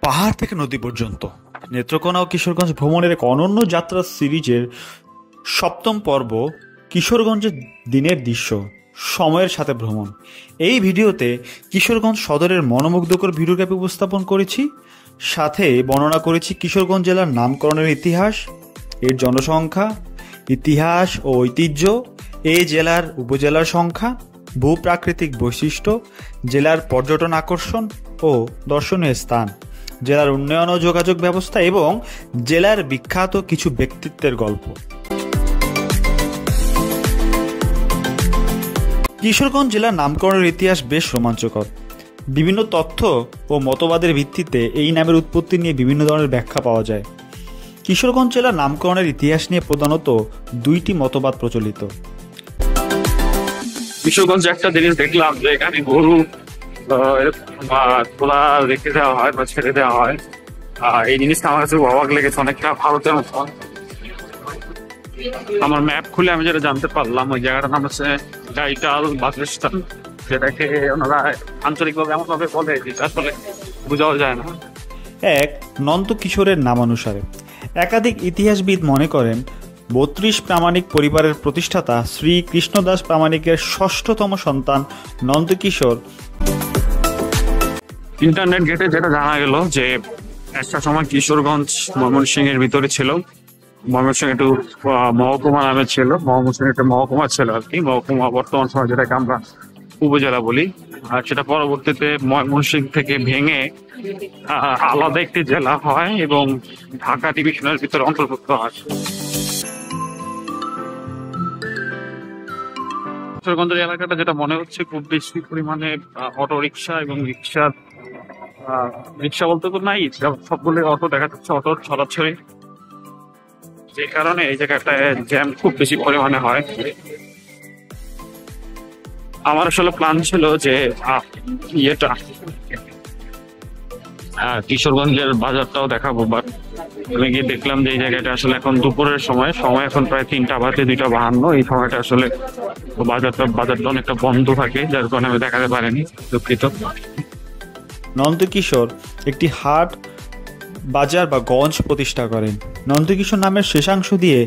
পাহাড় থেকে নদী পর্যন্ত নেত্রকোনা ও কিশোরগঞ্জ ভ্রমণের এক অনন্য যাত্রা সিরিজের সপ্তম পর্ব কিশোরগঞ্জের দিনের দৃশ্য সময়ের সাথে ভ্রমণ। এই ভিডিওতে কিশোরগঞ্জ সদরের মনোমুগ্ধকর ভিডিওগ্রাফি উপস্থাপন করেছি, সাথে বর্ণনা করেছি কিশোরগঞ্জ জেলার নামকরণের ইতিহাস, এর জনসংখ্যা, ইতিহাস ও ঐতিহ্য, এই জেলার উপজেলার সংখ্যা, ভূপ্রাকৃতিক বৈশিষ্ট্য, জেলার পর্যটন আকর্ষণ ও দর্শনীয় স্থান, জেলার উন্নয়ন ও যোগাযোগ ব্যবস্থা এবং জেলার বিখ্যাত কিছু ব্যক্তিত্বের গল্প। কিশোরগঞ্জ জেলার নামকরণের ইতিহাস বেশ রোমাঞ্চকর। বিভিন্ন তথ্য ও মতবাদের ভিত্তিতে এই নামের উৎপত্তি নিয়ে বিভিন্ন ধরনের ব্যাখ্যা পাওয়া যায়। কিশোরগঞ্জ জেলার নামকরণের ইতিহাস নিয়ে প্রধানত দুইটি মতবাদ প্রচলিত। কিশোরগঞ্জে একটা জিনিস দেখলাম যে এখানে গরু খোলা রেখে দেওয়া হয় বা ছেড়ে দেওয়া হয়। এই জিনিসটা আমার কাছে অবাক লেগেছে, অনেকটা ভারতের মতন। আমার ম্যাপ খুলে আমি যেটা জানতে পারলাম, ওই জায়গাটার নাম হচ্ছে গাইটাল বাসস্থান, যেটাকে ওনারা আঞ্চলিকভাবে এমন ভাবে বলে যেটা আসলে বোঝাও যায় না। এক নন্দ কিশোরের নামানুসারে একাধিক ইতিহাসবিদ মনে করেন ৩২ প্রামাণিক পরিবারের প্রতিষ্ঠাতা শ্রী কৃষ্ণদাস প্রামাণিকের ষষ্ঠতম সন্তান নন্দকিশোর। ইন্টারনেট ঘেটে যেটা জানা গেল যে একটা সময় কিশোরগঞ্জ ময়মনসিংহের ভিতরে ছিল। ময়মনসিংহ একটু মহকুমা নামে ছিল, ময়মনসিংহ একটা মহকুমা ছিল আর কি। মহকুমা বর্তমান সময় যেটাকে আমরা উপজেলা বলি, আর সেটা পরবর্তীতে ময়মনসিংহ থেকে ভেঙে আলাদা একটি জেলা হয় এবং ঢাকা ডিভিশনের ভিতরে অন্তর্ভুক্ত হয়। কিশোরগঞ্জের এলাকাটা যেটা মনে হচ্ছে খুব বেশি পরিমাণে অটো রিক্সা এবং রিক্সা বলতে তো নাই, সবগুলো অটো দেখা যাচ্ছে, অটোর ছড়াছড়ি, যে কারণে এই জায়গাটায় জ্যাম খুব বেশি পরিমাণে হয়। আমার আসলে প্ল্যান ছিল যে কিশোরগঞ্জের বাজারটাও দেখাবো, বাট আমি গিয়ে দেখলাম যে এই জায়গাটা আসলে এখন দুপুরের সময় এখন প্রায় ৩টা বাজে ২:৫২। এই সময়টা আসলে বাজারটা অনেকটা বন্ধ থাকে, যার কারণে আমি দেখাতে পারিনি, দুঃখিত। নন্দকিশোর একটি হাট, বাজার বা গঞ্জ প্রতিষ্ঠা করেন। নন্দকিশোর নামের শেষাংশ দিয়ে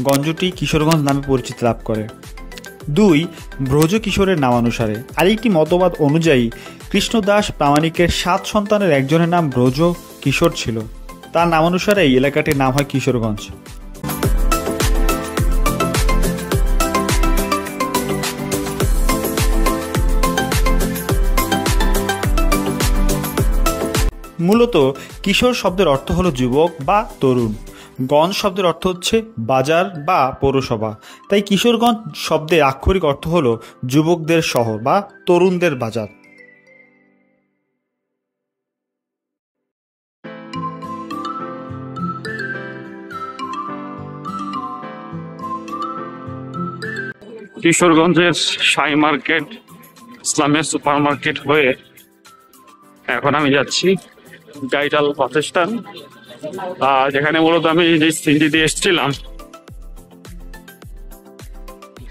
গঞ্জটি কিশোরগঞ্জ নামে পরিচিতি লাভ করে। ২ ব্রজ কিশোরের নামানুসারে আরেকটি মতবাদ অনুযায়ী কৃষ্ণদাস প্রামাণিকের ৭ সন্তানের একজনের নাম ব্রজ কিশোর ছিল। তার নামানুসারে এই এলাকাটির নাম হয় কিশোরগঞ্জ। মূলত কিশোর শব্দের অর্থ হলো যুবক বা তরুণ। গঞ্জ শব্দের অর্থ হচ্ছে বাজার বা পৌরসভা, তাই কিশোরগঞ্জ শব্দের আক্ষরিক অর্থ হলো যুবকদের শহর বা তরুণদের বাজার। কিশোরগঞ্জের সাই মার্কেট, ইসলামের সুপার মার্কেট হয়ে এখন আমি যাচ্ছি গাইটাল বাসস্থান, যেখানে মূলত আমি যে সিএনজি দিয়ে এসেছিলাম,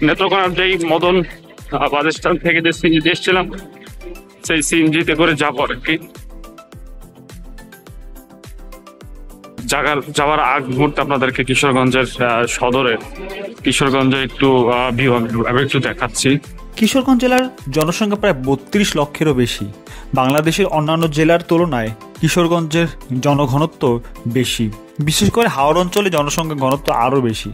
নেত্রকোনার যেই মদন বাসস্থান থেকে যে সিএনজি দিয়ে এসেছিলাম, সেই সিএনজিতে করে যাবো আর কি। যাওয়ার আগ মুহূর্তে আপনাদেরকে কিশোরগঞ্জের কিশোরগঞ্জের একটু ভিউ আমি একটু দেখাচ্ছি। কিশোরগঞ্জ জেলার জনসংখ্যা প্রায় ৩২ লক্ষেরও বেশি। বাংলাদেশের অন্যান্য জেলার তুলনায় কিশোরগঞ্জের জনঘনত্ব বেশি, বিশেষ করে হাওড় অঞ্চলে জনসংখ্যা ঘনত্ব আরও বেশি।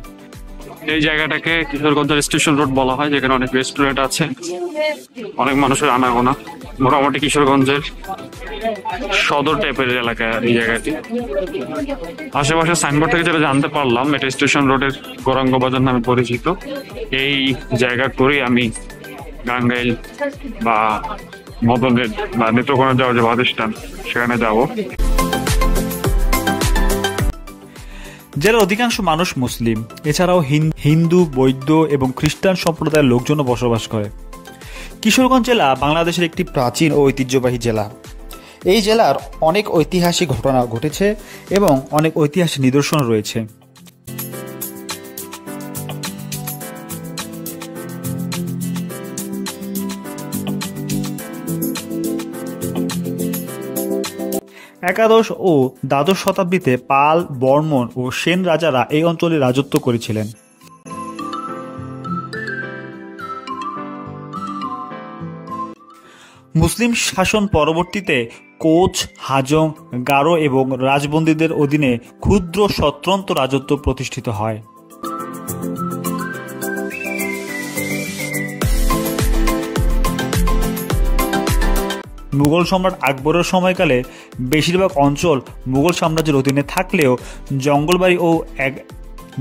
এই জায়গাটাকে কিশোরগঞ্জের স্টেশন রোড বলা হয়, যেখানে অনেক রেস্টুরেন্ট আছে, অনেক মানুষের আনাগোনা। মোটামুটি কিশোরগঞ্জের সদর টাইপের এলাকা এই জায়গাটি। আশেপাশে সাইনবোর্ড থেকে যেটা জানতে পারলাম, এটা স্টেশন রোডের গৌরাঙ্গ বাজার নামে পরিচিত। এই জায়গা করেই আমি গাঙ্গাইল বা মদনের বা নেত্রকোনা যাওয়ার যে বাসস্থান, সেখানে যাব। জেলার অধিকাংশ মানুষ মুসলিম, এছাড়াও হিন্দু, বৌদ্ধ এবং খ্রিস্টান সম্প্রদায়ের লোকজনও বসবাস করে। কিশোরগঞ্জ জেলা বাংলাদেশের একটি প্রাচীন ও ঐতিহ্যবাহী জেলা। এই জেলার অনেক ঐতিহাসিক ঘটনা ঘটেছে এবং অনেক ঐতিহাসিক নিদর্শন রয়েছে। একাদশ ও দ্বাদশ শতাব্দীতে পাল, বর্মন ও সেন রাজারা এই অঞ্চলে রাজত্ব করেছিলেন। মুসলিম শাসন পরবর্তীতে কোচ, হাজং, গারো এবং রাজবন্দীদের অধীনে ক্ষুদ্র স্বতন্ত্র রাজত্ব প্রতিষ্ঠিত হয়। মুঘল সম্রাট আকবরের সময়কালে বেশিরভাগ অঞ্চল মুঘল সাম্রাজ্যের অধীনে থাকলেও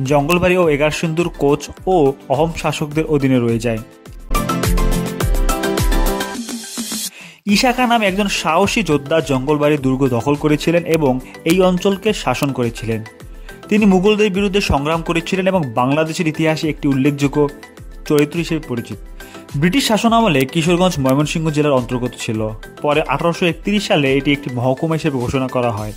জঙ্গলবাড়ি ও এগারসিন্দুর কোচ ও অহোম শাসকদের অধীনে রয়ে যায়। ঈশা খান নামে একজন সাহসী যোদ্ধা জঙ্গলবাড়ি দুর্গ দখল করেছিলেন এবং এই অঞ্চলকে শাসন করেছিলেন। তিনি মুঘলদের বিরুদ্ধে সংগ্রাম করেছিলেন এবং বাংলাদেশের ইতিহাসে একটি উল্লেখযোগ্য চরিত্র হিসেবে পরিচিত। ব্রিটিশ শাসন আমলে কিশোরগঞ্জ ময়মনসিংহ জেলার অন্তর্গত ছিল। পরে 1831 সালে এটি একটি মহকুমা হিসেবে ঘোষণা করা হয়।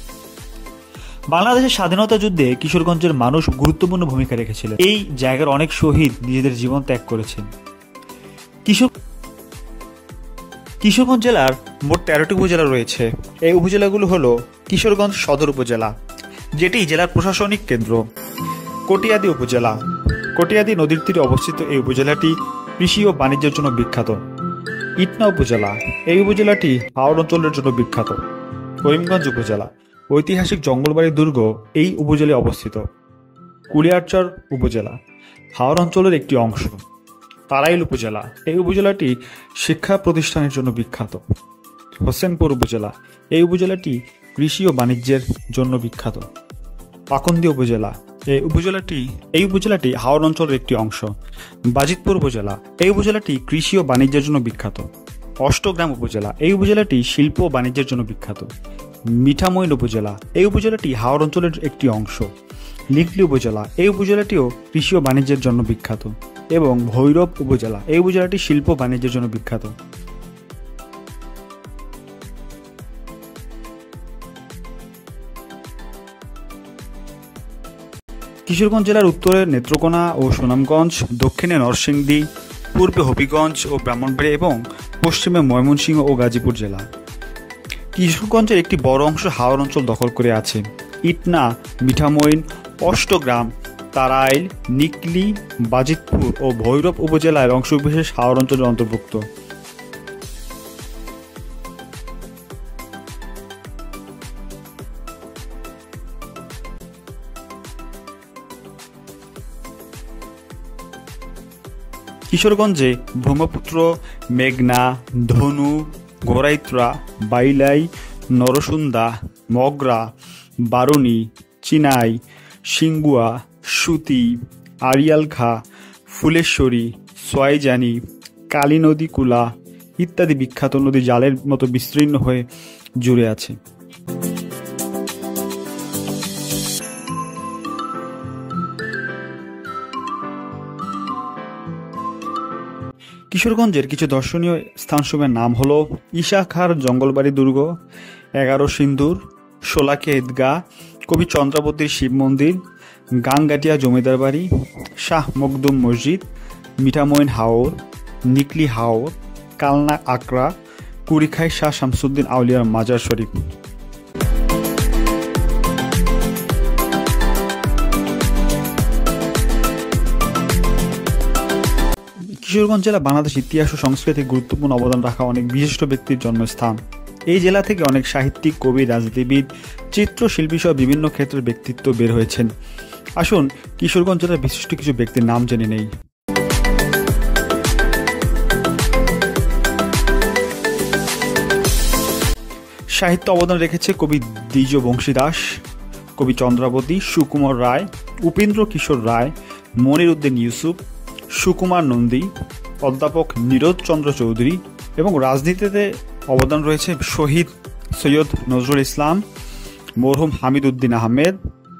বাংলাদেশের স্বাধীনতা যুদ্ধে কিশোরগঞ্জের মানুষ গুরুত্বপূর্ণ ভূমিকা রেখেছিলেন। এই জায়গার অনেক শহীদ নিজেদের জীবন ত্যাগ করেছেন। কিশোরগঞ্জ জেলার মোট 13টি উপজেলা রয়েছে। এই উপজেলাগুলো হলো কিশোরগঞ্জ সদর উপজেলা, যেটি জেলার প্রশাসনিক কেন্দ্র। কটিয়াদী উপজেলা, কটিয়াদী নদীর তীরে অবস্থিত এই উপজেলাটি কৃষি ও বাণিজ্যের জন্য বিখ্যাত। ইটনা উপজেলা, এই উপজেলাটি হাওড় অঞ্চলের জন্য বিখ্যাত। করিমগঞ্জ উপজেলা, ঐতিহাসিক জঙ্গলবাড়ি দুর্গ এই উপজেলায় অবস্থিত। কুলিয়ারচর উপজেলা, হাওড় অঞ্চলের একটি অংশ। তারাইল উপজেলা, এই উপজেলাটি শিক্ষা প্রতিষ্ঠানের জন্য বিখ্যাত। হোসেনপুর উপজেলা, এই উপজেলাটি কৃষি ও বাণিজ্যের জন্য বিখ্যাত। পাকন্দি উপজেলা, এই উপজেলাটি হাওড় অঞ্চলের একটি অংশ। বাজিতপুর উপজেলা, এই উপজেলাটি কৃষি ও বাণিজ্যের জন্য বিখ্যাত। অষ্টগ্রাম উপজেলা, এই উপজেলাটি শিল্প ও বাণিজ্যের জন্য বিখ্যাত। মিঠামইন উপজেলা, এই উপজেলাটি হাওড় অঞ্চলের একটি অংশ। লিকলি উপজেলা, এই উপজেলাটিও কৃষি ও বাণিজ্যের জন্য বিখ্যাত। এবং ভৈরব উপজেলা, এই উপজেলাটি শিল্প বাণিজ্যের জন্য বিখ্যাত। কিশোরগঞ্জ জেলার উত্তরে নেত্রকোনা ও সুনামগঞ্জ, দক্ষিণে নরসিংদী, পূর্বে হবিগঞ্জ ও ব্রাহ্মণবাড়িয়া এবং পশ্চিমে ময়মনসিংহ ও গাজীপুর জেলা। কিশোরগঞ্জের একটি বড় অংশ হাওড় অঞ্চল দখল করে আছে। ইটনা, মিঠামইন, অষ্টগ্রাম, তারাইল, নিকলি, বাজিতপুর ও ভৈরব উপজেলার অংশবিশেষ হাওড় অঞ্চলের অন্তর্ভুক্ত। কিশোরগঞ্জে ব্রহ্মপুত্র, মেঘনা, ধনু, গোরাইত্রা, বাইলাই, নরসুন্দা, মগরা, বারুণী, চিনাই, সিঙ্গুয়া, সুতি, আড়িয়ালখা, ফুলেশ্বরী, সোয়াইজানি, কালী নদী, কুলা ইত্যাদি বিখ্যাত নদী জালের মতো বিস্তীর্ণ হয়ে জুড়ে আছে। কিশোরগঞ্জের কিছু দর্শনীয় স্থানসমূহের নাম হলো ঈশা খাঁর জঙ্গলবাড়ি দুর্গ, 11 সিন্দুর, শোলাকিয়া ঈদগাহ, কবি চন্দ্রাবতীর শিব মন্দির, গাংগাটিয়া জমিদার বাড়ি, শাহ মখদুম মসজিদ, মিঠামইন হাওর, নিকলি হাওর, কালনা আকরা, কুড়িখাই শাহ শামসুদ্দিন আউলিয়ার মাজার শরীফ। কিশোরগঞ্জ জেলা বাংলাদেশ ইতিহাস ও সংস্কৃতিতে গুরুত্বপূর্ণ অবদান রাখা অনেক বিশিষ্ট ব্যক্তির জন্মস্থান। এই জেলা থেকে অনেক সাহিত্যিক, কবি, রাজনীতিবিদ, চিত্রশিল্পী সহ বিভিন্ন ক্ষেত্রের ব্যক্তিত্ব বের হয়েছেন। আসুন কিশোরগঞ্জ জেলার বিশিষ্ট কিছু ব্যক্তির নাম জেনে নেই। সাহিত্য অবদান রেখেছে কবি দ্বিজ বংশীদাস, কবি চন্দ্রাবতী, সুকুমার রায়, উপেন্দ্র কিশোর রায়, মনির উদ্দিন ইউসুফ, সুকুমার নন্দী, অধ্যাপক নীরজ চন্দ্র চৌধুরী। এবং রাজনীতিতে অবদান রয়েছে শহীদ সৈয়দ নজরুল ইসলাম, মরহুম হামিদ উদ্দিন আহমেদ,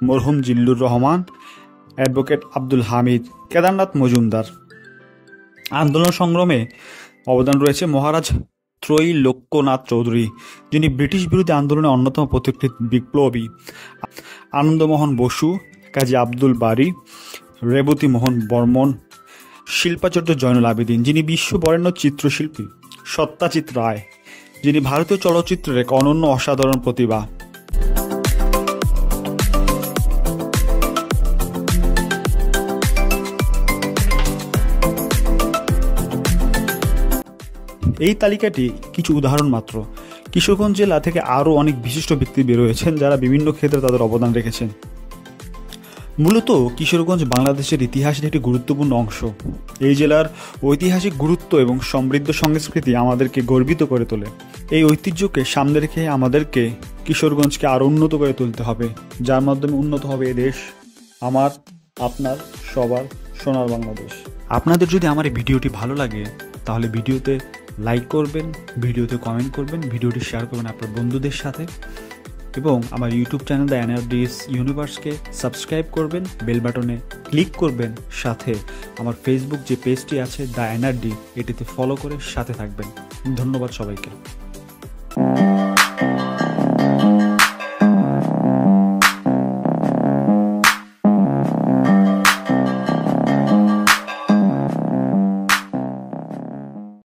মরহুম জিল্লুর রহমান, অ্যাডভোকেট আব্দুল হামিদ, কেদারনাথ মজুমদার। আন্দোলন সংগ্রামে অবদান রয়েছে মহারাজ ত্রৈলোক্যনাথ চৌধুরী, যিনি ব্রিটিশ বিরোধী আন্দোলনের অন্যতম পথিকৃৎ বিপ্লবী, আনন্দমোহন বসু, কাজী আব্দুল বারী, রেবতী মোহন বর্মন, শিল্পাচার্য জয়নুল আবেদিন, যিনি বিশ্ববরেণ্য চিত্রশিল্পী, সত্যজিৎ রায়, যিনি ভারতীয় চলচ্চিত্রের এক অনন্য অসাধারণ প্রতিভা, এই তালিকাটি কিছু উদাহরণ মাত্র। কিশোরগঞ্জ জেলা থেকে আরও অনেক বিশিষ্ট ব্যক্তি বের হয়েছেন যারা বিভিন্ন ক্ষেত্রে তাদের অবদান রেখেছেন। মূলত কিশোরগঞ্জ বাংলাদেশের ইতিহাসের একটি গুরুত্বপূর্ণ অংশ। এই জেলার ঐতিহাসিক গুরুত্ব এবং সমৃদ্ধ সংস্কৃতি আমাদেরকে গর্বিত করে তোলে। এই ঐতিহ্যকে সামনে রেখে আমাদেরকে কিশোরগঞ্জকে আরও উন্নত করে তুলতে হবে, যার মাধ্যমে উন্নত হবে এ দেশ, আমার, আপনার, সবার সোনার বাংলাদেশ। আপনাদের যদি আমার এই ভিডিওটি ভালো লাগে তাহলে ভিডিওতে লাইক করবেন, ভিডিওতে কমেন্ট করবেন, ভিডিওটি শেয়ার করবেন আপনার বন্ধুদের সাথে এবং আমার ইউটিউব চ্যানেল দ্য এনআরডিএস ইউনিভার্সকে সাবস্ক্রাইব করবেন, বেল বাটনে ক্লিক করবেন, সাথে আমার ফেসবুক যে পেজটি আছে দ্য এনআরডি, এটিতে ফলো করে সাথে থাকবেন। ধন্যবাদ সবাইকে।